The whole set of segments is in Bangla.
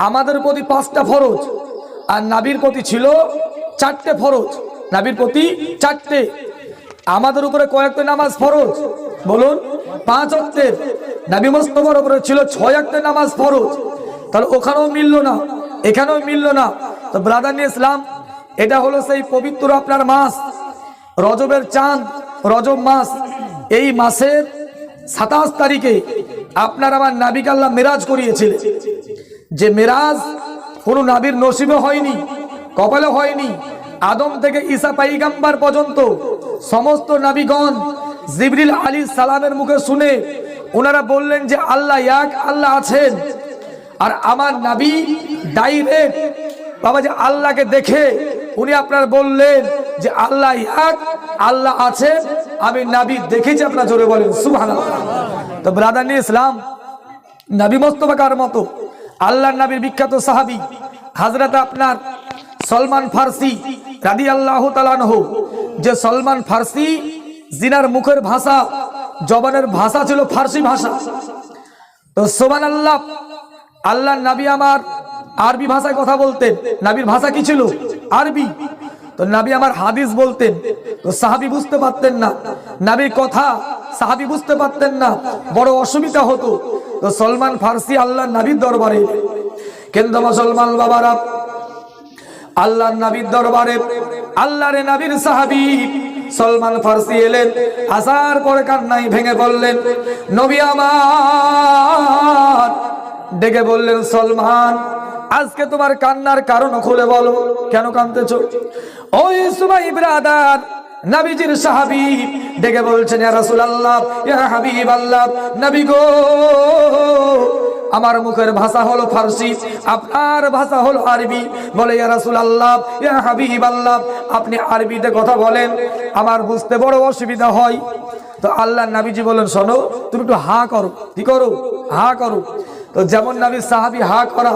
আমাদের প্রতি 5টা ফরজ, আর নবীর প্রতি ছিল 4টে ফরজ। নবীর প্রতি 4টে। আমাদের উপরে কয়েকটা নামাজ ফরজ বলুন? 5 ওয়াক্তের। নবী মুস্তাফার উপরে ছিল 6 ওয়াক্তের নামাজ ফরজ। তাহলে ওখানেও মিললো না, এখানেও মিললো না। তো ব্রাদার ইসলাম, এটা হলো সেই পবিত্র আপনার মাস, রজবের চাঁদ, রজব মাস। এই মাসের 27 তারিখে আপনার আমার নবীকে আল্লাহ মেরাজ করিয়েছিলেন। যে মেরাজ কোনো নবীর নসিবে হয়নি, কপালে হয়নি। আদম থেকে ঈসা পয়গম্বর পর্যন্ত সমস্ত নবীগণ জিবরিল আলাইহিস সালামের মুখে শুনে ওনারা বললেন যে আল্লাহ এক, আল্লাহ আছেন। আর আমার নবী ডাইরেক্ট বাবা যে আল্লাহকে দেখে উনি আপনার বললেন যে আল্লাহ এক, আল্লাহ আছেন, আমি নবী দেখেছি। আপনার জোরে বলেন সুবহানাল্লাহ। তো ব্রাদার ইসলাম, নবী মুস্তাফা কার মতো? আল্লাহর নবীর বিখ্যাত সাহাবী হযরত আপনার সলমান ফারসি রাদিয়াল্লাহু তাআলা আনহু। যে সলমান ফারসি, জিনার মুখের ভাষা, জবানের ভাষা ছিল ফারসি ভাষা। তো সুবহানাল্লাহ, আল্লাহর নবী আমার আরবি ভাষায় কথা বলতেন। নবীর ভাষা কি ছিল? আরবি। তো নবী আমার হাদিস বলতেন, তো সাহাবী বুঝতে পারতেন না নবীর কথা, সাহাবী বুঝতে পারতেন না, বড় অসুবিধা হতো। তো সলমান ফারসি আল্লাহর নবীর দরবারে, কিন্তু মুসলমান বাবারা, আল্লাহর নবীর দরবারে আল্লাহর নবীর সাহাবী সলমান ফারসি এলেন। আসার পরে কান্নায় ভেঙে পড়লেন। নবী আমার ডেকে বললেন, সলমান, আজকে তোমার কান্নার কারণ খুলে বলো, কেন কাঁদতেছো? ওই সুমাই ব্রাদার নবীজির সাহাবী ডেকে বলছেন, ইয়া রাসূলুল্লাহ, ইয়া হাবিবাল্লাহ, নবী গো, আমার মুখের ভাষা হলো ফারসি, আপনার ভাষা হলো আরবি। বলে, ইয়া রাসূলুল্লাহ, ইয়া হাবিবাল্লাহ, আপনি আরবিতে কথা বলেন, আমার বুঝতে বড় অসুবিধা হয়। তো আল্লাহর নবীজি বলেন, শোনো, তুমি একটু হা করো। কি করো? হা করো। তো যেমন নবী সাহাবী হা করা,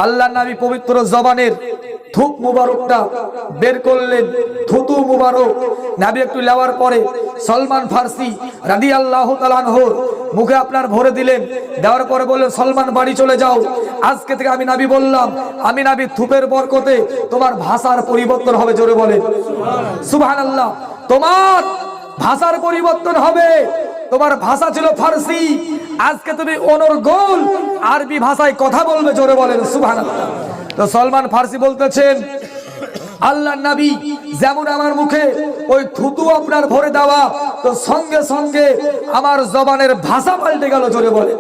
আল্লাহর নবী পবিত্র জবানের থুক মুবারকটা বের করলেন, থুতু মুবারক নবী একটু নেওয়ার পরে সলমান ফারসি রাদিয়াল্লাহু তাআলা আনহু মুখে আপনার ভরে দিলেন। দেওয়ার পরে বললেন, সলমান বাড়ি চলে যাও, আজকে থেকে আমি নবী বললাম, আমি নবী থুপের বরকতে তোমার ভাষার পরিবর্তন হবে। জোরে বলেন সুবহানাল্লাহ। তোমার ভাষার পরিবর্তন হবে। তোমার ভাষা ছিল ফারসি, আজকে তুমি অনর্গল আরবি ভাষায় কথা বলবে। জোরে বলেন সুবহানাল্লাহ। তো সলমান ফারসি বলতেছেন, আল্লাহর নবী যেমন আমার মুখে ওই থুতু আপনার ভরে দেওয়া, তো সঙ্গে সঙ্গে আমার জবানের ভাষা পাল্টে গেল। জোরে বলেন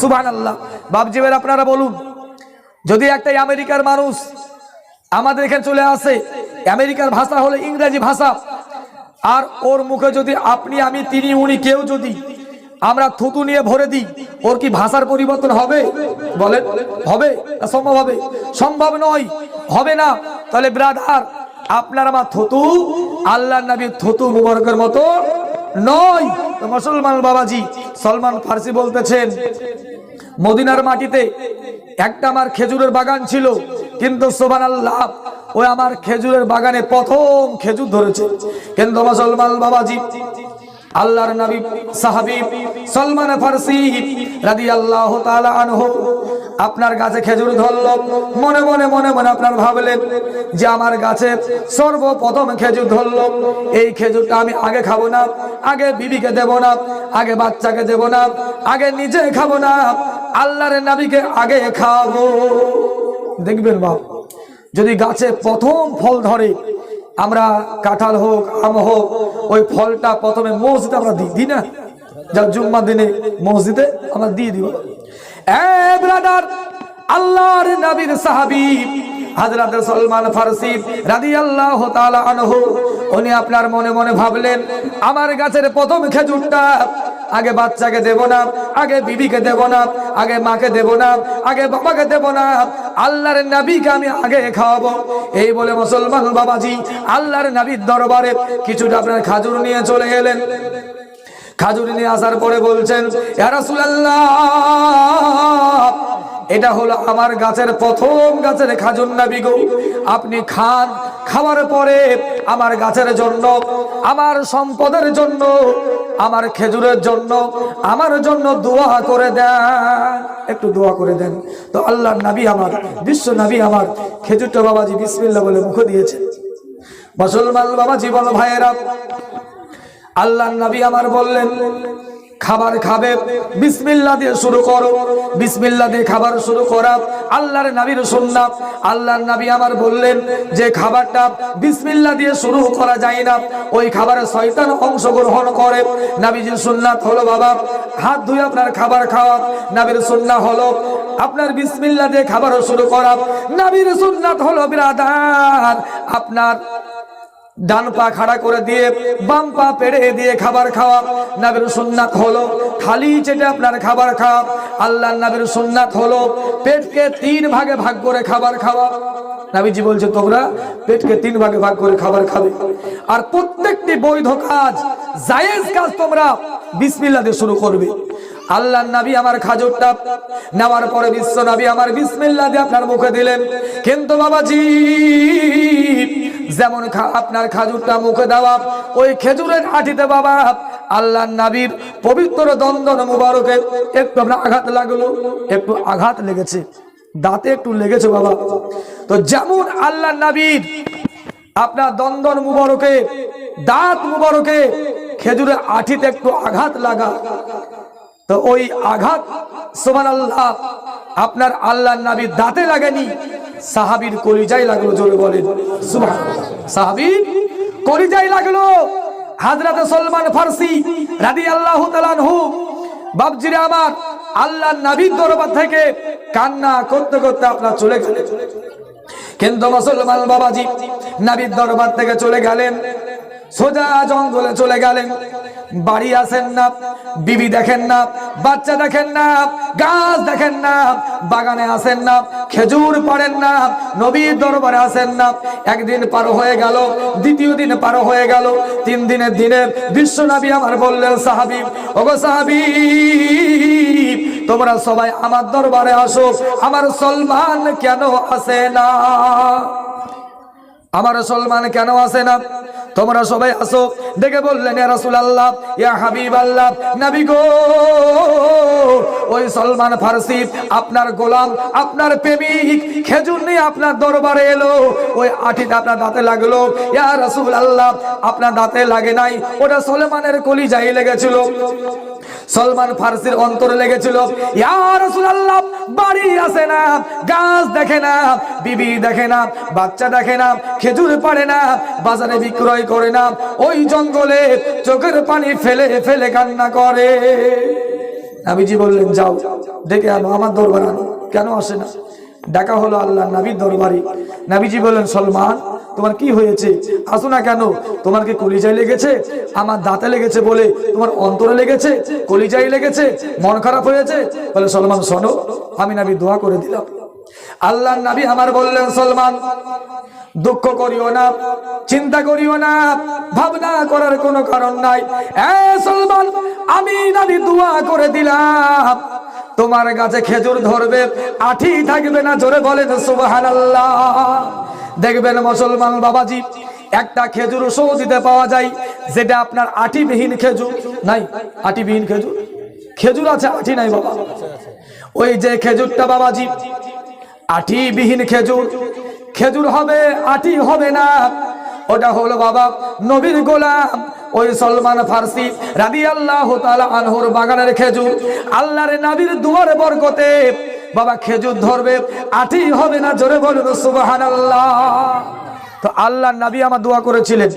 সুবহানাল্লাহ। বাপজি ভাই, আপনারা বলুন, যদি একটা আমেরিকার মানুষ আমাদের এখানে চলে আসে, আমেরিকার ভাষা হলো ইংরেজি ভাষা, আর ওর মুখে যদি আপনি, আমি, তিনি, উনি কেউ যদি আমরা থুতু নিয়ে ভরে দিই, ওর কি ভাষার পরিবর্তন হবে? বলেন, হবে? সম্ভব হবে? সম্ভব নয়, হবে না। তাহলে ব্রাদার, আপনার আমার থুতু আল্লাহর নবীর থুতু মুবারকের মতো নয়। তো মুসলমান বাবাজি, সলমান ফারসি বলতেছেন, মদিনার মাটিতে একটা আমার খেজুরের বাগান ছিল, কিন্তু সুবহানাল্লাহ, ওই আমার খেজুরের বাগানে প্রথম খেজুর ধরেছে। কিন্তু মুসলমান বাবাজি, আল্লাহর নবী সাহাবী সলমান ফারসি রাদিয়াল্লাহু তাআলা আনহু আপনার গাছে খেজুর ধরল। মনে মনে মনে মনে আপনার ভাবলেন যে আমার গাছে সর্বপ্রথম খেজুর ধরল, এই খেজুরটা আমি আগে খাবো না, আগে বিবিকে দেব না, আগে বাচ্চাকে দেব না, আগে নিজে খাবো না, আল্লাহর নবীকে আগে খাবো। দেখবেন বাপ, যদি গাছে প্রথম ফল ধরে, আমরা কাঁঠাল হোক, আম হোক, ওই ফলটা প্রথমে মসজিদে আমরা দিই না? যা জুম্মা দিনে মসজিদে আমরা দিয়ে দিব। ব্রাদার, আল্লাহর নবীর সাহাবী হযরত সলমান ফারসি রাদিয়াল্লাহু তাআলা আনহু উনি আপনার মনে মনে ভাবলেন, আমার গাছের প্রথম খেজুরটা আগে বাচ্চাকে দেব না, আগে বিবিকে দেব না, আগে মাকে দেব না, আগে বাবাকে দেব না, আল্লাহর নবীকে আমি আগে খাওয়াবো। এই বলে মুসলমান বাবাজি আল্লাহর নবীর দরবারে কিছুটা আপনার খাজুর নিয়ে চলে গেলেন। খাজুর নিয়ে আসার পরে বলছেন, ইয়া রাসূলুল্লাহ, এটা হলো আমার গাছের প্রথম গাছের খাজুর নবী গো, আপনি খান। খাওয়ার পরে আমার গাছের জন্য, আমার সম্পদের জন্য আমার খেজুরের জন্য আমার জন্য দোয়া করে দেন, একটু দোয়া করে দেন। তো আল্লাহর নবী আমার, বিশ্ব নবী আমার খেজুরটা বাবাজি বিসমিল্লাহ বলে মুখে দিয়েছে। মুসলমান বাবাজি বলো ভাইয়েরা, আল্লাহর নবী আমার বললেন খাবার খাবে বিসমিল্লাহ দিয়ে শুরু করো, বিসমিল্লাহ দিয়ে খাবার শুরু করা আল্লাহর নবীর সুন্নাত। আল্লাহর নবী আমার বললেন যে খাবারটা বিসমিল্লাহ দিয়ে শুরু করা যায় না, ওই খাবারে শয়তান অংশগ্রহণ করে। নবীজির সুন্নাত হলো বাবা হাত ধুয়ে আপনার খাবার খাওয়া, নবীর সুন্নাত হলো আপনার বিসমিল্লাহ দিয়ে খাবার শুরু করা। নবীর সুন্নাত হলো বিরাদার আপনার ডান পা খাড়া করে দিয়ে বাম পা পেড়ে দিয়ে খাবার খাওয়া। নবীর সুন্নাত হলো খালি চেটে আপনার খাবার খাওয়া। আল্লাহর নবীর সুন্নাত হলো পেটকে 3 ভাগে ভাগ করে খাবার খাওয়া। নবীজি বলছে তোমরা পেটকে 3 ভাগে ভাগ করে খাবার খাবে, আর প্রত্যেকটি বৈধ কাজ জায়েজ কাজ তোমরা বিসমিল্লাহ দিয়ে শুরু করবে। আল্লাহর নবী আমার খাজুরটা নেওয়ার পরে বিশ্ব নবী আমার বিসমিল্লাহ দিয়ে আপনার মুখে দিলেন। কিন্তু বাবাজি যেমন আপনার খাজুরটা মুখে দেওয়া, ওই খেজুরের আঠিতে বাবা আল্লাহর নবীর পবিত্র দন্দন মুবারকে একটু আপনার আঘাত লাগলো, একটু আঘাত লেগেছে, দাঁতে একটু লেগেছে বাবা। তো যেমন আল্লাহর নবীর আপনার দন্দন মুবারকে দাঁত মুবারকে খেজুরের আঠিতে একটু আঘাত লাগা, তো ওই আঘাত সুবহানাল্লাহ আপনার আল্লাহর নবীর দাঁতে লাগেনি, সাহাবীর কলিজায় লাগলো। জোরে বলেন সুবহানাল্লাহ। সাহাবীর কলিজায় লাগলো। হযরত সলমান ফারসি রাদিয়াল্লাহু তাআলা আনহু বাপজিরে আমার আল্লাহর নবীর দরবার থেকে কান্না করতে করতে আপনার চলে গেলেন। কিন্তু মুসলমান বাবাজি নবীর দরবার থেকে চলে গেলেন, সোজা জঙ্গলে চলে গেলেন। বাড়ি আসেন না, বিবি দেখেন না, বাচ্চা দেখেন না, গাছ দেখেন না, বাগানে আসেন না, খেজুর পাড়েন না, নবীর দরবারে আসেন না। একদিন পার হয়ে গেল, দ্বিতীয় দিন পার হয়ে গেল, 3 দিনের দিনে বিশ্ব নবী আমার বললেন সাহাবী, ওগো সাহাবী তোমরা সবাই আমার দরবারে আসো, আমার সলমান কেন আসে না? আমার সলমান কেন আসে না? তোমরা সবাই আসো। দেখে বললেন ইয়া রাসূলুল্লাহ, ইয়া হাবিবাল্লাহ, নবী গো ওই সলমান ফারসি আপনার গোলাম, আপনার প্রেমিক খেজুর নিয়ে আপনার দরবারে এলো, ওই আঠিটা আপনার দাঁতে লাগলো। ইয়া রাসূলুল্লাহ আপনার দাঁতে লাগে নাই, ওটা সলমানের কলিজায় লেগেছিল, সলমান ফারসির অন্তরে লেগেছিল। ইয়া রাসূলুল্লাহ বাড়ি আসে না, গাছ দেখে না, বিবি দেখে না, বাচ্চা দেখে না, খেজুর পাড়ে না, বাজারে বিক্রয় করে না, ওই জঙ্গলে চোখের পানি ফেলে ফেলে কান্না করে। নবীজি বললেন যাও ডেকে আনো, আমার দরবারে আনো। কেন আসে না? ডাকা হলো আল্লাহর নবীর দরবারে। নবীজি বললেন সলমান তোমার কি হয়েছে, আসো না কেন? তোমার কি কলিজায় লেগেছে? আমার দাঁতে লেগেছে বলে তোমার অন্তরে লেগেছে, কলিজায় লেগেছে, মন খারাপ হয়েছে? বলে সলমান শোনো, আমি নবী দোয়া করে দিলাম। আল্লাহর নবী আমার বললেন সলমান দুঃখ করিও না, চিন্তা করিও না, ভাবনা করার কোনো কারণ নাই। সলমান আমি নবী দোয়া করে দিলাম, তোমার গাছে খেজুর ধরবে, আঠি থাকবে না। জোরে বলেন সুবহানাল্লাহ। দেখবেন মুসলমান বাবাজি একটা খেজুর সৌদিতে পাওয়া যায় যেটা আপনার আঠিবিহীন খেজুর নাই। আঠিবিহীন খেজুর, খেজুর আছে আঠি নাই বাবা। ওই যে খেজুরটা বাবাজি আঠিবিহীন খেজুর, খেজুর হবে আঠি হবে না, ওটা হলো বাবা নবীর গোলাম ওই সলমান ফারসি রাদিয়াল্লাহু তাআলা আনহুর বাগানের খেজুর। আল্লাহর নবীর দুয়ার বরকতে বাবা খেজুর ধরবে, আঠি হবে না। জোরে বলুন সুবহানাল্লাহ। তো আল্লাহর নবী আমার দোয়া করেছিলেন,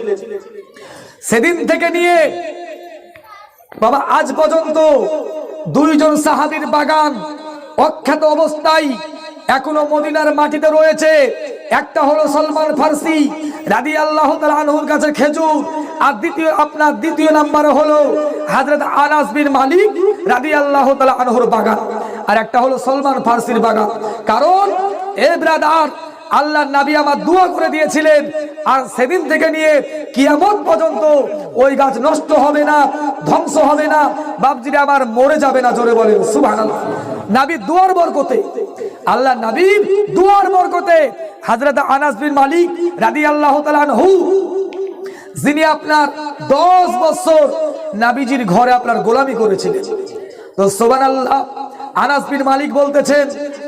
সেদিন থেকে নিয়ে বাবা আজ পর্যন্ত 2 জন সাহাবীর বাগান অক্ষত অবস্থায় এখনো মদিনার মাটিতে রয়েছে। একটা হলো সলমান ফারসি রাদিয়াল্লাহু তাআলা আনহুর কাছে খেজুর, আর দ্বিতীয় নম্বরে হলো হযরত আনাস বিন মালিক রাদিয়াল্লাহু তাআলা আনহুর বাগান, আর একটা হলো সলমান ফারসির বাগান। কারণ এ ব্রাদার আল্লাহর নবী আমার দোয়া করে দিয়েছিলেন, আর সেদিন থেকে নিয়ে কিয়ামত পর্যন্ত ওই গাছ নষ্ট হবে না, ধ্বংস হবে না, বাপজিরা আমার মরে যাবে না। জোরে বলেন সুবহানাল্লাহ। নবীর দুয়ার বরকতে, আল্লাহর নবীর দুয়ার বরকতে হযরত আনাস বিন মালিক রাদিয়াল্লাহু তাআলা আনহু যিনি আপনার 10 বছর নাবিজির ঘরে আপনার গোলামি করেছিলেন। তো সুবহানাল্লাহ, আনাস বিন মালিক বলতেছেন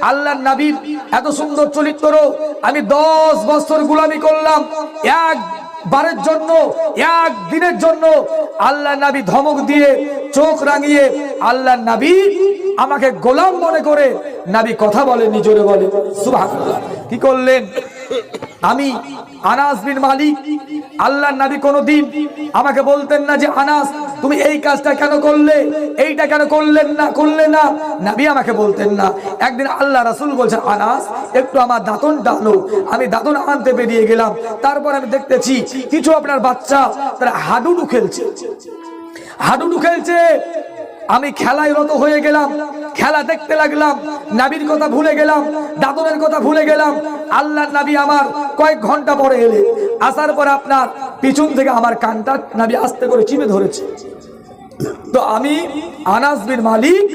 আল্লাহর নবীর এত সুন্দর চরিত্র, আমি 10 বছর গোলামি করলাম, একবারের জন্য, একদিনের জন্য আল্লাহর নবী ধমক দিয়ে চোখ রাঙিয়ে আল্লাহর নবী আমাকে গোলাম মনে করে নবী কথা বলেন, জোরে বলে সুবহানাল্লাহ। কি করলেন? আমি আনাস বিন মালিক, আল্লাহর নবী কোনদিন আমাকে বলতেন না যে আনাস তুমি এই কাজটা কেন করলে, এইটা কেন করলে না, নবী আমাকে বলতেন না। একদিন আল্লাহ রাসূল বলছেন আনাস একটু আমার দাঁতনটা আনো। আমি দাঁতন আনতে বেরিয়ে গেলাম, তারপর আমি দেখতেছি কিছু আপনার বাচ্চা তারা হাডুডু খেলছে। আমি খেলায় রত হয়ে গেলাম, খেলা দেখতে লাগলাম, নবীর কথা ভুলে গেলাম, দাদনের কথা ভুলে গেলাম। আল্লাহর নবী আমার কয়েক ঘন্টা পরে এলে, আসার পর আপনার পিছন থেকে আমার কানটা নবী আস্তে করে চিপে ধরেছে। তো আমি আনাস বিন মালিক,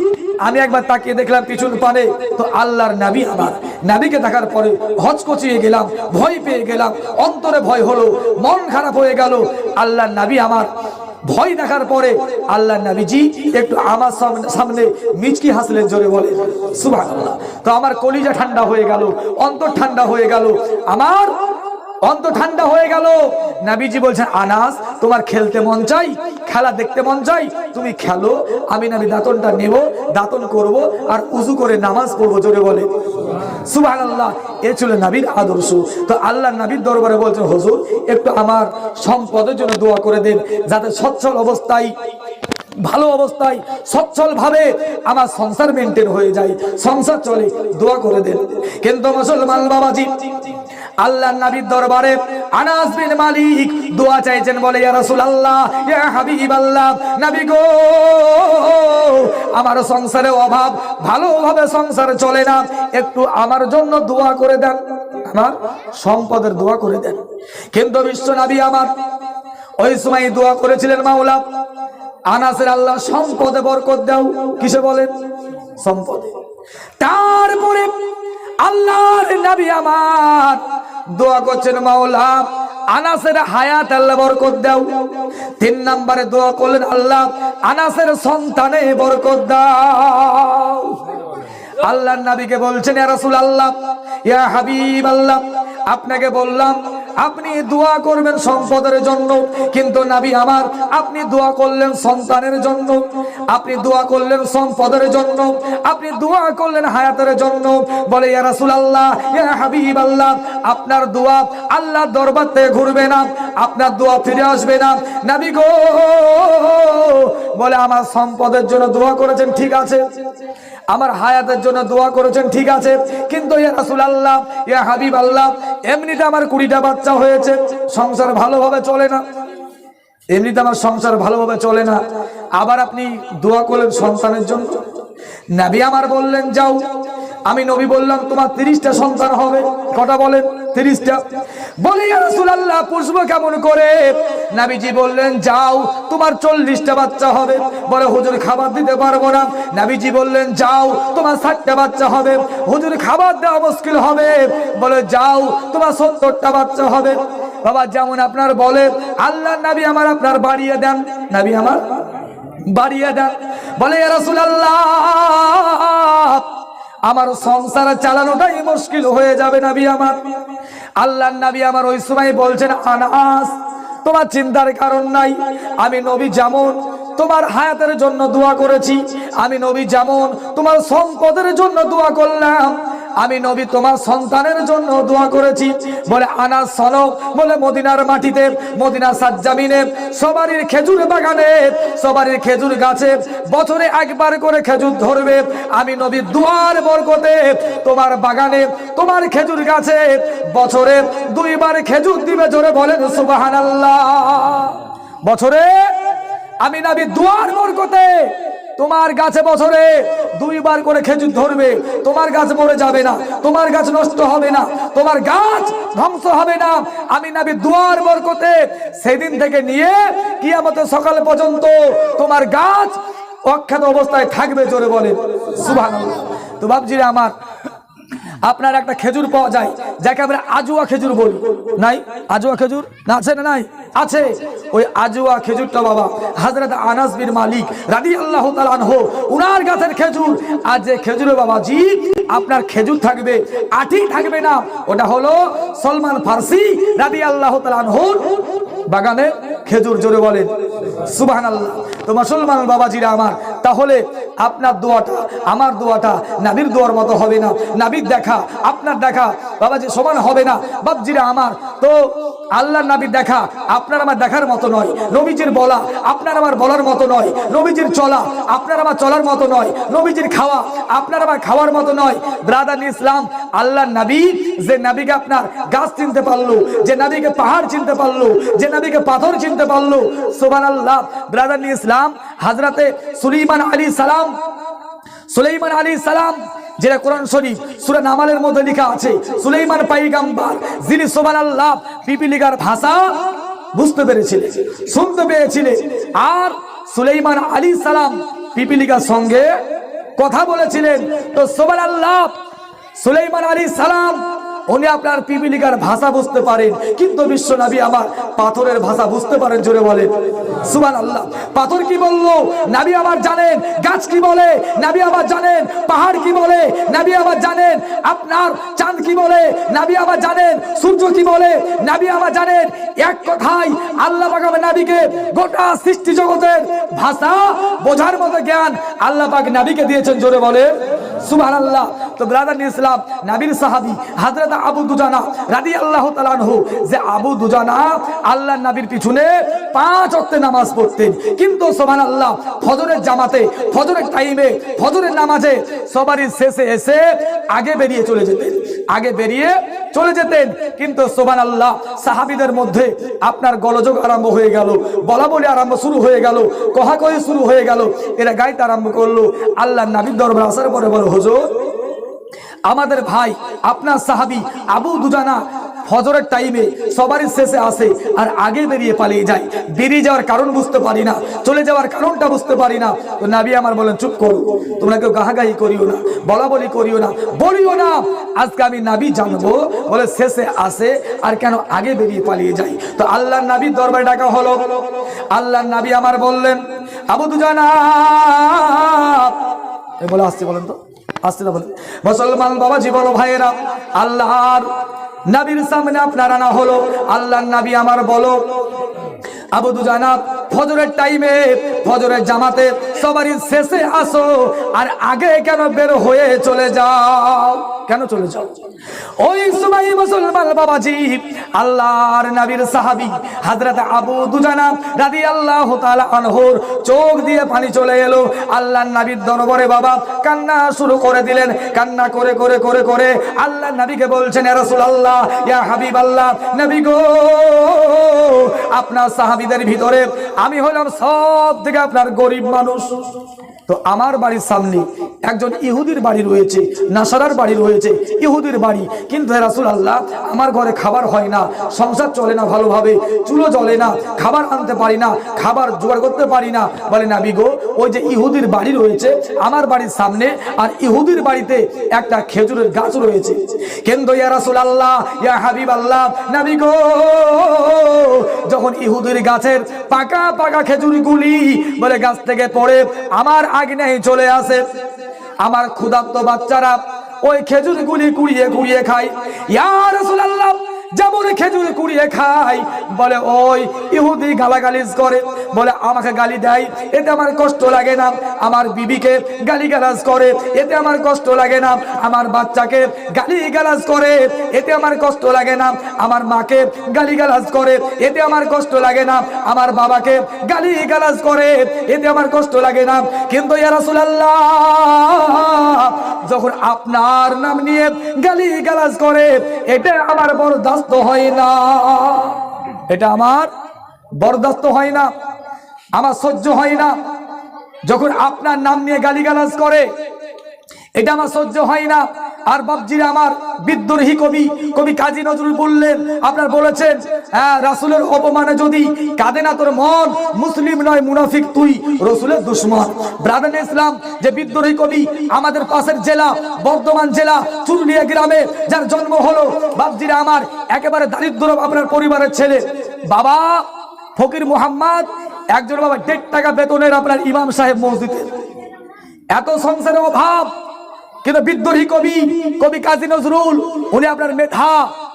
আমি একবার তাকিয়ে দেখলাম পিছন পানে, তো আল্লাহর নবী আমার। নবীকে দেখার পরে হচকচিয়ে গেলাম, ভয় পেয়ে গেলাম, অন্তরে ভয় হলো, মন খারাপ হয়ে গেল। আল্লাহর নবী আমার ভয় দেখার পরে আল্লাহর নবীজি একটু আমার সামনে মিচকি হাসলেন, জোরে বলে সুবহানাল্লাহ। তো আমার কলিজা ঠান্ডা হয়ে গেল, অন্তর ঠান্ডা হয়ে গেল, আমার অন্তর ঠান্ডা হয়ে গেল। নবীজি বলছেন আনাস তোমার খেলতে মন চাই, খেলা দেখতে মন চাই, তুমি খেলো, আমি নবী দাঁতনটা নেব, দাঁতন করব আর উযু করে নামাজ পড়বো, জোরে বলে সুবহানাল্লাহ। এ ছিল নবীর আদর্শ। তো আল্লাহর নবীর দরবারে বলছেন হুজুর একটু আমার সম্পদের জন্য দোয়া করে দেন, যাতে সচ্ছল অবস্থায়, ভালো অবস্থায়, সচ্ছল ভাবে আমার সংসার মেনটেন হয়ে যায়, সংসার চলে, দোয়া করে দেন। কিন্তু মুসলমান বাবাজি আল্লাহর নবীর দরবারে আনাস বিন মালিক দোয়া চাইছেন, বলে ইয়া রাসূলুল্লাহ, ইয়া হাবিবাল্লাহ, নবী গো আমার সংসারে অভাব, ভালোভাবে সংসার চলে না, একটু আমার জন্য দোয়া করে দেন, আমার সম্পদের দোয়া করে দেন। কিন্তু বিশ্ব নবী আমার ওই সময় দোয়া করেছিলেন মাওলা আনাসের আল্লাহ সম্পদে বরকত দাও। কিসে বলেন? সম্পদে। তারপরে আল্লাহর নবী আমার দোয়া করছেন মাওলা আনাসের হায়াত আল্লাহ বরকত দাও। 3 নম্বরে দোয়া করলেন আল্লাহ আনাসের সন্তানে বরকত দাও। আল্লাহর নবীকে বলছেন ইয়া রাসূলুল্লাহ, ইয়া হাবিবাল্লাহ, আপনাকে বললাম আপনি দোয়া করবেন সম্পদের জন্য, কিন্তু নবী আমার আপনি দোয়া করলেন সন্তানের জন্য, আপনি দোয়া করলেন সম্পদের জন্য, আপনি দোয়া করলেন হায়াতের জন্য। বলে ইয়া রাসূলুল্লাহ, ইয়া হাবিবাল্লাহ, আপনার দোয়া আল্লাহর দরবার থেকে ঘুরবে না, আপনার দোয়া ফিরে আসবে না। নবী গো বলে আমার সম্পদের জন্য দোয়া করেছেন ঠিক আছে, আমার হায়াতের জন্য দোয়া করেছেন ঠিক আছে, কিন্তু ইয়া রাসূলুল্লাহ, ইয়া হাবিবাল্লাহ, এমনিতে আমার 20টা বাচ্চা হয়েছে, সংসার ভালোভাবে চলে না, এমনিতে আমার সংসার ভালোভাবে চলে না, আবার আপনি দোয়া করলেন সন্তানের জন্য। নবী আমার বললেন যাও। আমি নবী বললাম তোমার 30টা সন্তান হবে। কটা বলেন? 30টা। বলে ইয়া রাসূলুল্লাহ পুষবো কেমন করে? নবীজি বললেন যাও তোমার 40টা বাচ্চা হবে। বলে হুজুর খাবার দিতে পারবো না। নবীজি বললেন যাও তোমার 60টা বাচ্চা হবে। হুজুর খাবার দেওয়া মুশকিল হবে। বলে যাও তোমার 70টা বাচ্চা হবে। বাবা যেমন আপনার বলে আল্লাহর নবী আমার আপনার বাড়িয়ে দেন, নবী আমার বাড়িয়ে দেন। বলে ইয়া রাসূলুল্লাহ আমার সংসার চালানোটাই মুশকিল হয়ে যাবে নবী আমার। আল্লাহর নবী আমার ওই সময় বলছেন আনাস তোমার চিন্তার কারণ নাই, আমি নবী যেমন তোমার হায়াতের জন্য দোয়া করেছি, আমি নবী যেমন তোমার সম্পদের জন্য দোয়া করলাম, আমি নবী তোমার সন্তানের জন্য দোয়া করেছি। বলে আনাস সনক, বলে মদিনার মাটিতে, মদিনার সাজ্জামিনে সবারই খেজুর বাগানে, সবারই খেজুর গাছে বছরে একবার করে খেজুর ধরবে। আমি নবী দুয়ার বরকতে তোমার বাগানে, তোমার খেজুর গাছে বছরে 2 বার খেজুর দিবে। জোরে বলেন সুবহানাল্লাহ। বছরে আমি নবী দুয়ার বরকতে তোমার গাছে বছরে 2 বার করে খেজুর ধরবে। তোমার গাছ মরে যাবে না, তোমার গাছ নষ্ট হবে না, তোমার গাছ ধ্বংস হবে না। আমি নবী দুয়ার বরকতে সেদিন থেকে নিয়ে কিয়ামতের সকাল পর্যন্ত তোমার গাছ অক্ষত অবস্থায় থাকবে। জোরে বলে সুবহানাল্লাহ। তো বাপজিরা আমার, আপনার একটা খেজুর পাওয়া যায় যাকে আমরা আজুয়া খেজুর বলি, নাই? আজুয়া খেজুর না আছে না নাই? আছে। ওই আজুয়া খেজুরটা বাবা হযরত আনাস বিন মালিক রাদিয়াল্লাহু তাআলা আনহু উনার গাছের খেজুর। আর যে খেজুরে বাবাজি আপনার খেজুর থাকবে, আটি থাকবে না, ওটা হলো সলমান ফার্সি রাদিয়াল্লাহু তাআলা আনহুর বাগানে খেজুর। জোরে বলেন সুবহানাল্লাহ। তো মুসলমান বাবাজিরা আমার, তাহলে আপনার দোয়াটা আমার দোয়াটা নবীর দোয়ার মতো হবে না। নবীর দেখা আপনার দেখা বাবাজি সমান হবে না বাপজিরা আমার। তো আল্লাহর নবীর দেখা আপনার আমার দেখার মতো নয়, নবীজির বলা আপনার আমার বলার মতো নয়, নবীজির চলা আপনার আমার চলার মতো নয়, নবীজির খাওয়া আপনার আমার খাওয়ার মতো নয়। ব্রাদার ইসলাম, আল্লাহর নবী যে নবীকে আপনার গাছ চিনতে পারলো, যে নবীকে পাহাড় চিনতে পারলো, যে নবীকে পাথর চিনতে পারলো, সুবহানাল্লাহ। ব্রাদার ইসলাম, হযরতে সুলাইমান আলাইহিস সালাম যেটা কোরআন শরীফ সূরা নামালের মধ্যে লেখা আছে, সুলাইমান পয়গম্বর যিনি সুবহানাল্লাহ পিপিলিকার ভাষা বুঝতে পেরেছিলেন, শুনতে পেয়েছিলেন। আর সুলাইমান আলাইহিস সালাম পিপিলিকার সঙ্গে কথা বলেছিলেন। তো সুবহানাল্লাহ সুলাইমান আলাইহিস সালাম উনি আপনার পিপিলিকার ভাষা বুঝতে পারেন, কিন্তু বিশ্ব নবী আমার পাথরের ভাষা বুঝতে পারেন। জোরে বলেন সুবহানাল্লাহ। পাথর কি বললো নবী আমার জানেন, গাছ কি বলে নবী আমার জানেন, পাহাড় কি বলে নবী আমার জানেন, আপনার চাঁদ কি বলে নবী আমার জানেন, সূর্য কি বলে নবী আমার জানেন। এক কথায় আল্লাহ পাক আমার নবীকে গোটা সৃষ্টি জগতের ভাষা বোঝার মতো জ্ঞান আল্লাহ পাক নবীকে দিয়েছেন। জোরে বলেন সুবহানাল্লাহ। তো ব্রাদার ইসলাম, নবীর সাহাবী হযরত আবু দুজানা রাদিয়াল্লাহু তাআলা আনহু, যে আবু দুজানা আল্লাহর নবীর পিছনে 5 ওয়াক্ত নামাজ পড়তেন, কিন্তু সুবহানাল্লাহ ফজরের জামাতে, ফজরের টাইমে, ফজরের নামাজে সবারই শেষে এসে আগে বেরিয়ে চলে যেতেন। কিন্তু সুবহানাল্লাহ সাহাবীদের মধ্যে আপনার গোলযোগ আরম্ভ হয়ে গেল, বলাবলি আরম্ভ শুরু হয়ে গেল, কহাকহি শুরু হয়ে গেল। এরা গাইতে আরম্ভ করলো। আল্লাহর নবীর দরবারে আসার পরে বলে, হুজুর আমাদের ভাই আপনার সাহাবী আবু দুজানা ফজরের টাইমে সবারই শেষে আসে আর আগে বেরিয়ে পালিয়ে যায়। বেরিয়ে যাওয়ার কারণ বুঝতে পারি না, চলে যাওয়ার কারণটা বুঝতে পারি না। তো নবী আমার বলেন, চুপ করো, তোমরা কেউ গাহাগাহি করিও না, বলাবলি করিও না, বলিও না। আজকে আমি নবী জানবো বলে শেষে আসে আর কেন আগে বেরিয়ে পালিয়ে যায়। তো আল্লাহর নবীর দরবারে ডাকা হলো। আল্লাহর নবী আমার বললেন, আবু দুজানা বলে আসছে, বলেন তো আসতে বলেন। মুসলমান বাবা জীবন ভাইয়েরা, আল্লাহর নবীর সামনে আপনার আনা হলো। আল্লাহর নবী আমার বলো, আবু দুজানা ফজরের টাইমে, ফজরের জামাতে সবারই শেষে আসো আর আগে কেন বের হয়ে চলে যাও, কেন চলে যাও? ওই সময় মুসলমান বাবাজি আল্লাহর নবীর সাহাবী হযরত আবু দুজানা রাদিয়াল্লাহু তাআলা আনহুর চোখ দিয়ে পানি চলে এলো। আল্লাহর নবীর দরবারে বাবা কান্না শুরু করে দিলেন। কান্না করে করে করে করে আল্লাহর নবীকে বলছেন, ইয়া রাসূলুল্লাহ, ইয়া হাবিবাল্লাহ, নবী গো, আপনার সাহাবীদের ভিতরে আমি হলাম সব থেকে আপনার গরিব মানুষ। তো আমার বাড়ির সামনে একজন ইহুদির বাড়ি রয়েছে, নাসারার বাড়ি রয়েছে, ইহুদির বাড়ি। কিন্তু হে রাসূলুল্লাহ, আমার ঘরে খাবার হয় না, সংসার চলে না ভালোভাবে, চুলো জ্বলে না, খাবার আনতে পারি না, খাবার জোগাড় করতে পারি না। বলে, নবী গো, ওই যে ইহুদির বাড়ি রয়েছে আমার বাড়ির সামনে, আর ইহুদির বাড়িতে একটা খেজুরের গাছ রয়েছে। কিন্তু ইয়া রাসূলুল্লাহ, ইয়া হাবিবাল্লাহ, নবী গো, যখন ইহুদির গাছের পাকা পাকা খেজুরগুলি বলে গাছ থেকে পড়ে আমার আগ্নেয় চলে আসে, আমার ক্ষুধার্ত বাচ্চারা ওই খেজুরগুলি কুড়িয়ে কুড়িয়ে খায়। ইয়া রাসূলুল্লাহ, যেমন খেজুর কুড়িয়ে খাই, বলে ওই ইহুদি গালাগালিজ করে, বলে আমাকে গালি দেয়, এতে আমার কষ্ট লাগে না। আমার বিবিকে গালিগালাজ করে, এতে আমার কষ্ট লাগে না। আমার বাচ্চাকে গালিগালাজ করে, এতে আমার কষ্ট লাগে না। আমার মাকে গালিগালাজ করে, এতে আমার কষ্ট লাগে না। আমার বাবাকে গালিগালাজ করে, এতে আমার কষ্ট লাগে না। কিন্তু ইয়া রাসূলুল্লাহ, যখন আপনার নাম নিয়ে গালিগালাজ করে, এটা আমার বরদাস্ত হয় না, এটা আমার বরদাস্ত হয় না, আমার সহ্য হয় না। যখন আপনার নাম নিয়ে গালিগালাজ করে, এটা আমার সহ্য হয় না। আর বাপজিরা আমার, বিদ্রোহী কবি কবি কাজী নজরুল বললেন, আপনার বলেছেন রাসূলের অপমানে যদি কাঁদে না তোর মন, মুসলিম নয় মুনাফিক তুই রাসূলের দুশমন। ব্রাদার ইসলাম, যে বিদ্রোহী কবি আমাদের পাশের জেলা বর্ধমান জেলা চুরুলিয়া গ্রামে যার জন্ম হলো, বাপজিরা আমার একেবারে দারিদ্র আপনার পরিবারের ছেলে, বাবা ফকির মুহাম্মদ, একজন বাবা 1.5 টাকা বেতনের আপনার ইমাম সাহেব মসজিদে, এত সংসারের অভাব। কিন্তু বিদ্রোহী কবি কবি কাজী নজরুল, উনি আপনার মেধা,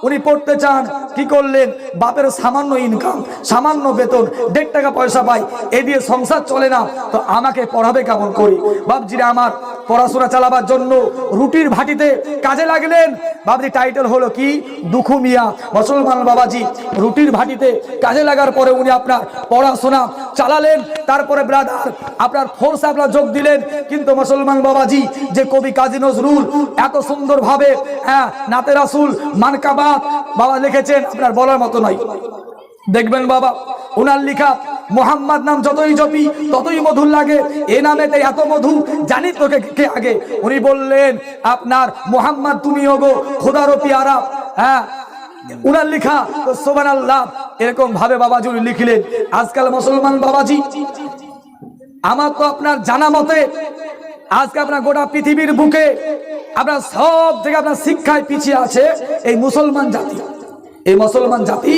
উনি পড়তে চান, কি করলেন, বাপের সামান্য ইনকাম, সামান্য বেতন, 1.5 টাকা পয়সা পাই, এই দিয়ে সংসার চলে না, তো আমাকে পড়াবে কেমন করে? বাপজিরা আমার পড়াশোনা চালাবার জন্য রুটির ভাটিতে কাজে লাগলেন। বাবজি টাইটেল হলো কি, দুখু মিয়া মুসলমান বাবাজি। রুটির ভাটিতে কাজে লাগার পরে উনি আপনার পড়াশোনা চালালেন। তারপরে ব্রাদার আপনার ফোর্সে আপনার যোগ দিলেন। কিন্তু মুসলমান বাবাজি, যে কবি কাজী নজরুল এত সুন্দরভাবে নাতে রাসূল মানকাবাত বাবা লিখেছেন, আপনার বলার মতো নয়। দেখবেন বাবা, উনার লিখা মোহাম্মদ নাম যতই জপি ততই মধুর লাগে, এ নামেতে এত মধু জানি তোকে কে আগে। উনি বললেন আপনার মোহাম্মদ তুমি ওগো খোদারও পিয়ারা। উনার লিখা তো সুবহানাল্লাহ, এরকম ভাবে বাবাজি উনি লিখলেন। আজকাল মুসলমান বাবাজি, আমার তো আপনার জানা মতে আজকে আপনার গোটা পৃথিবীর বুকে আপনার সব থেকে আপনার শিক্ষায় পিছিয়ে আছে এই মুসলমান জাতি। এই মুসলমান জাতি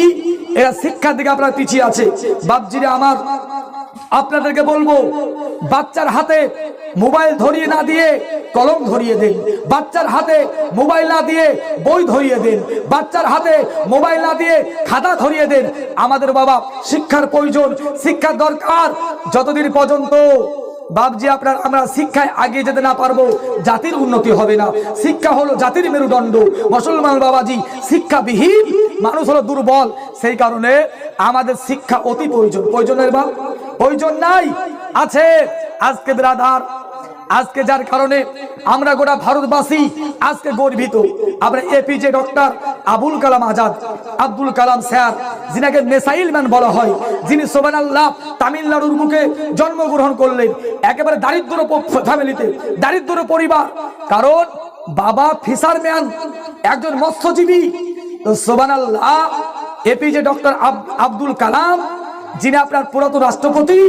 এরা শিক্ষার দিকে আপনার পিছিয়ে আছে। বাপজিরে আমার, আপনাদেরকে বলবো, বাচ্চার হাতে মোবাইল ধরিয়ে না দিয়ে কলম ধরিয়ে দেন, বাচ্চার হাতে মোবাইল না দিয়ে বই ধরিয়ে দেন, বাচ্চার হাতে মোবাইল না দিয়ে খাতা ধরিয়ে দেন। আমাদের বাবা শিক্ষার প্রয়োজন, শিক্ষার দরকার। যতদিন পর্যন্ত বাপজি আপনার আমরা শিক্ষায় আগিয়ে যেতে না পারবো, জাতির উন্নতি হবে না। শিক্ষা হলো জাতির মেরুদণ্ড। মুসলমান বাবাজি, শিক্ষাবিহীন মানুষ হলো দুর্বল। সেই কারণে আমাদের শিক্ষা অতি প্রয়োজন। প্রয়োজনের বা প্রয়োজন নাই আছে আজকে ব্রাদার, আজকে যার কারণে আমরা গোটা ভারতবাসী আজকে গর্বিত। আমরা APJ doctor Abul Kalam Azad, Abdul Kalam sir, যিনাকে missile man বলা হয়, যিনি সুবহানাল্লাহ তামিলনাড়ুর বুকে জন্মগ্রহণ করলেন, একেবারে দারিদ্র ফ্যামিলিতে, দারিদ্র পরিবার। কারণ বাবা ফিশারম্যান, একজন মৎস্যজীবী। তো সুবহানাল্লাহ, এপিজে ডক্টর আব্দুল কালাম, যিনি আপনার পুরাতন রাষ্ট্রপতি,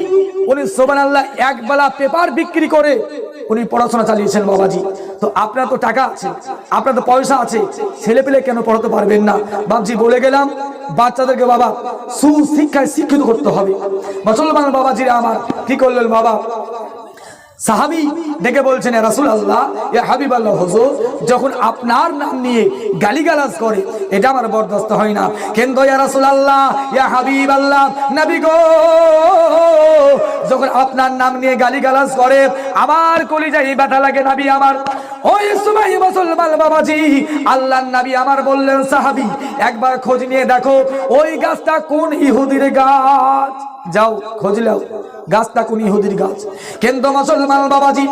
উনি সুবহানাল্লাহ একবেলা পেপার বিক্রি করে উনি পড়াশোনা চালিয়েছেন বাবাজি। তো আপনার তো টাকা আছে, আপনার তো পয়সা আছে, ছেলে পেলে কেন পড়াতে পারবেন না? বাবজি বলে গেলাম, বাচ্চাদেরকে বাবা সুশিক্ষায় শিক্ষিত করতে হবে। মুসলমান বাবাজিরা আমার কি করলেন বাবা, সাহাবী ডেকে বলছেন, রাসূলুল্লাহ, ইয়া হাবিবাল্লাহ, হুজুর যখন আপনার নাম নিয়ে গালিগালাজ করে এটা আমার বরদাস্ত হয় না। কিন্তু ইয়া রাসূলুল্লাহ, ইয়া হাবিবাল্লাহ, নবী গো, যখন আপনার নাম নিয়ে গালিগালাজ করে আমার কলিজায় ব্যথা লাগে নবী আমার। ওই সময় মুসলমান বাবাজি, আল্লাহর নবী আমার বললেন, সাহাবী একবার খোঁজ নিয়ে দেখো ওই গাছটা কোন ইহুদির গাছ, যাও খোঁজ নাও গাছটা কোন ইহুদির গাছ। কিন্তু মুসলমান বাবাজি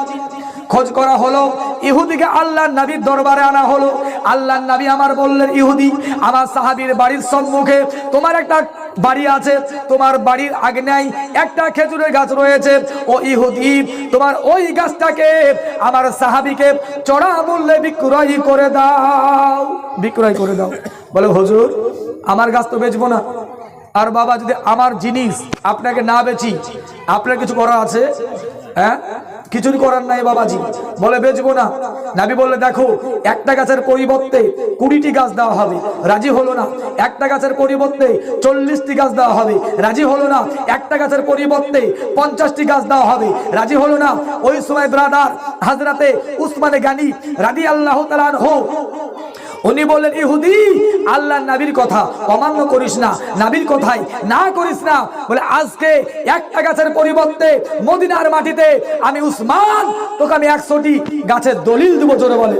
খোঁজ করা হলো, ইহুদিকে আল্লাহর নবীর দরবারে আনা হলো। আল্লাহর নবী আমার বললেন, ইহুদি আমার সাহাবীর বাড়ির সম্মুখে তোমার একটা বাড়ি আছে, তোমার বাড়ির আগ্নেয় একটা খেজুরের গাছ রয়েছে। ও ইহুদি, তোমার ওই গাছটাকে আমার সাহাবীকে চড়া মূল্যে বিক্রয় করে দাও, বিক্রয় করে দাও। বলে হুজুর আমার গাছ তো বেচবো না। আর বাবা যদি আমার জিনিস আপনাকে না বেচি, আপনার কিছু করার আছে? হ্যাঁ, কিছুই করার নাই বাবাজি। বলে বেচবো না। নবী বললে, দেখো একটা গাছের পরিবর্তে 20টি গাছ দেওয়া হবে, রাজি হলো না। একটা গাছের পরিবর্তে 40টি গাছ দেওয়া হবে, রাজি হলো না। একটা গাছের পরিবর্তে 50টি গাছ দেওয়া হবে, রাজি হলো না। ওই সময় ব্রাদার হযরতে উসমানে গানি রাদিয়াল্লাহু তাআলা আনহু উনি বললেন, ইহুদি আল্লাহর নবীর কথা অমান্য করিস না, নবীর কথাই না করিস না। বলে আজকে একটা গাছের পরিবর্তে মদিনার মাটিতে আমি উসমান তোকে আমি 100টি গাছের দলিল দিব। জোরে বলে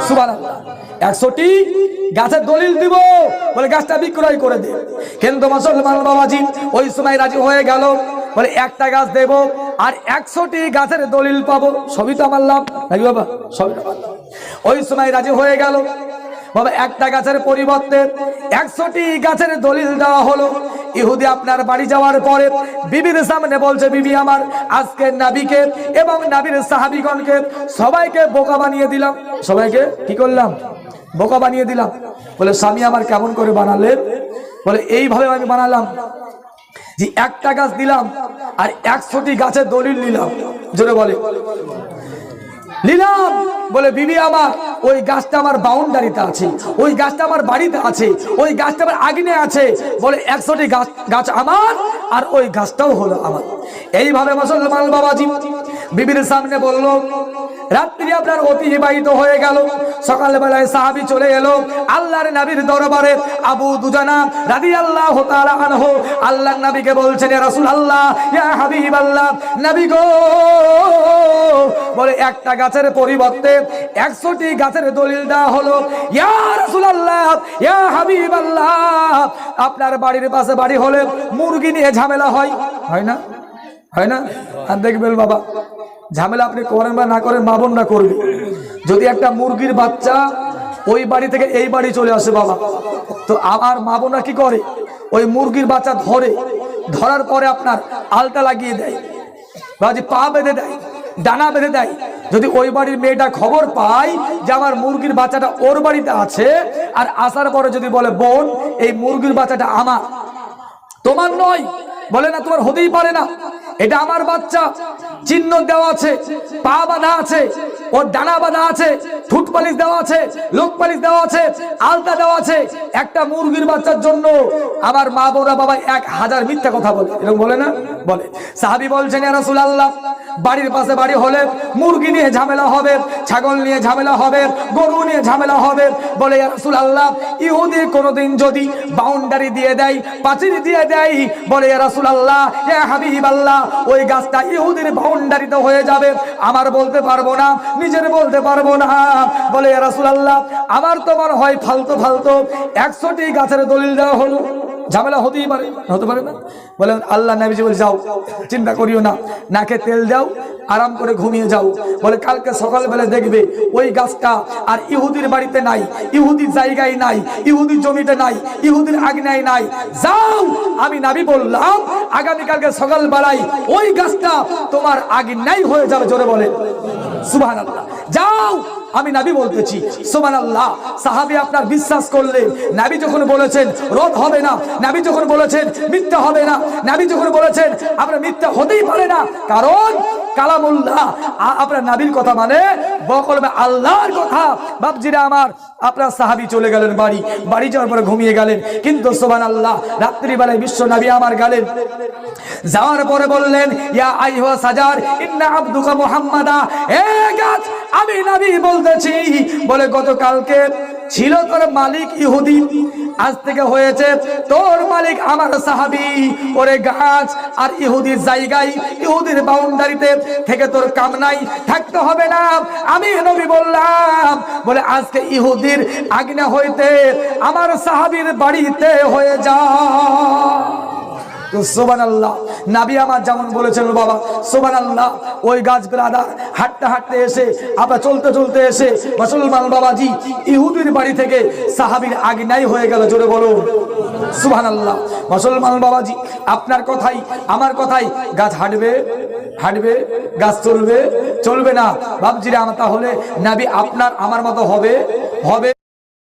সুবহানাল্লাহ, 100টি গাছের দলিল দিব, বলে গাছটা বিক্রয় করে দে। কিন্তু মুসলমান বাবাজি ওই সময় রাজি হয়ে গেল। বলে একটা গাছ দেব আর 100টি গাছের দলিল পাবো, সবই তো আমার লাভ নাকি বাবা, সবই আমার লাভ। ওই সময় রাজি হয়ে গেল। বাবা একটা গাছের পরিবর্তে 100টি গাছের দলিল দেওয়া হলো। ইহুদি আপনার বাড়ি যাওয়ার পরে বিবির সামনে বলছে, বিবি আমার আজকে নবীকে এবং নবীর সাহাবীগণকে সবাইকে বোকা বানিয়ে দিলাম। সবাইকে কি করলাম? বোকা বানিয়ে দিলাম। বলে স্বামী আমার কেমন করে বানালেন? বলে এইভাবে আমি বানালাম যে একটা গাছ দিলাম আর 100টি গাছের দলিল নিলাম। জোরে বলে নিলাম। বলে বিবি আমার ওই গাছটা আমার বাউন্ডারিতে আছে, ওই গাছটা আমার বাড়িতে আছে, ওই গাছটা আমার আগ্নে আছে। বলে 100টি গাছ আমার আর ওই গাছটাও হলো আমার। এইভাবে মুসলমান বাবাজি বিবির সামনে বলল। রাত্রি আপনার অতিবাহিত হয়ে গেল। সকালবেলায় সাহাবী চলে এলো আল্লাহর নবীর দরবারে। আবু দুজানা রাদিয়াল্লাহু তাআলা আনহু আল্লাহর নবীকে বলছেন, ইয়া রাসূলুল্লাহ, ইয়া হাবিবাল্লাহ, নবী গো, বলে একটা গাছের পরিবর্তে 100টি গাছের দলিল দেওয়া হলো। ইয়া রাসূলুল্লাহ, ইয়া হাবিবাল্লাহ, আপনার বাড়ির পাশে বাড়ি হলে মুরগি নিয়ে ঝামেলা হয়, হয় না? হয় না? আর দেখবেন বাবা, ঝামেলা আপনি করেন বা না করেন, মা বোনরা করবে। যদি একটা মুরগির বাচ্চা ওই বাড়ি থেকে এই বাড়ি চলে আসে বাবা, তো আমার মা বোনরা কি করে? ওই মুরগির বাচ্চা ধরে, ধরার পরে আপনার আলতা লাগিয়ে দেয়, বাজি পা বেঁধে দেয়, ডানা বেঁধে দেয়। যদি ওই বাড়ির মেয়েটা খবর পায় যে আমার মুরগির বাচ্চাটা ওর বাড়িতে আছে, আর আসার পরে যদি বলে, বোন এই মুরগির বাচ্চাটা আমার, তোমার নয়, বলে না তোমার হতেই পারে না, এটা আমার বাচ্চা, চিহ্ন দেওয়া আছে, পা বাঁধা আছে, ওর ডানা বাঁধা আছে, ঠুট পালিশ দেওয়া আছে, লোক পালিশ দেওয়া আছে, আলতা দেওয়া আছে। একটা মুরগির বাচ্চার জন্য আমার মা বোনরা বাবা 1000 মিথ্যা কথা বলে, এরকম বলে না? বলে। সাহাবী বলছেন, ইয়া রাসূলুল্লাহ, বাড়ির পাশে বাড়ি হলে মুরগি নিয়ে ঝামেলা হবে, ছাগল নিয়ে ঝামেলা হবে, গরু নিয়ে ঝামেলা হবে। বলে, ইয়া রাসূলুল্লাহ, ইহুদি কোনোদিন যদি বাউন্ডারি দিয়ে দেয়, পাঁচিল দিয়ে দেয়, বলে ইয়া রাসূলুল্লাহ, ইয়া হাবিবাল্লাহ, ওই গাছটা ইহুদির বাউন্ডারিতে হয়ে যাবে, আমার বলতে পারবো না, নিজের বলতে পারবো না। বলে, ইয়া রাসূলুল্লাহ, আমার তোমার হয় ফালতু ফালতু 100টি গাছের দলিল দেওয়া হলো, ঝামেলা হতেই পারে, হতে পারে না? বলেন আল্লাহ নবীজি বলে, যাও চিন্তা করিও না, নাকে তেল দাও, আরাম করে ঘুমিয়ে যাও। বলে কালকে সকালবেলা দেখবে ওই গাছটা আর ইহুদির বাড়িতে নাই, ইহুদির জায়গায় নাই, ইহুদির জমিতে নাই, ইহুদির আগ্নেয় নাই। যাও, আমি নবী বললাম আগামীকালকে সকালবেলায় ওই গাছটা তোমার আগ্নেয় হয়ে যাবে। জোরে বলে সুবহানাল্লাহ। যাও, আমি নবী বলতেছি, সুবহানাল্লাহ। সাহাবী আপনার বিশ্বাস করলেন। নবী যখন বলেছেন রদ হবে না, নবী যখন বলেছেন মিথ্যা হবে না, নবী যখন বলেছেন আপনার মিথ্যা হতেই পারে না, কারণ কালামুল্লাহ, আপনার নবীর কথা মানে বকলবে আল্লাহর কথা। বাপজিরা আমার, আপনার সাহাবী চলে গেলেন বাড়ি, বাড়ি যাওয়ার পরে ঘুমিয়ে গেলেন। কিন্তু সুবহানাল্লাহ, রাত্রিবেলায় বিশ্ব নবী আমার গেলেন, যাওয়ার পরে বললেন, ইয়া আইয়ুহা সাজার ইন্না আবদুকা মুহাম্মাদা, হে গাছ, আমি নবী বলতেছি, বলে গতকালকে ছিল তোর মালিক ইহুদি, আজ থেকে হয়েছে তোর মালিক আমার সাহাবী। ওরে গাছ আর ইহুদির জায়গায়, ইহুদির বাউন্ডারিতে থেকে তোর কাম নাই, থাকতে হবে না। আমি নবী বললাম, বলে আজকে ইহুদির আজ্ঞা হইতে আমার সাহাবীর বাড়িতে হয়ে যা। সুবহানাল্লাহ, নবী আমার যেমন বলেছেন বাবা, সুবহানাল্লাহ। ওই গাছ ব্রাদার হাঁটতে হাঁটতে এসে, আবার চলতে চলতে এসে মুসলমান বাবাজি ইহুদির বাড়ি থেকে সাহাবীর আজ্ঞাই হয়ে গেল। জোরে বলো সুবহানাল্লাহ। মুসলমান বাবাজি, আপনার কথাই আমার কথাই গাছ হাঁটবে, হাঁটবে, গাছ চলবে, চলবে না। বাবজিরা, তাহলে নবী আপনার আমার মতো হবে, হবে।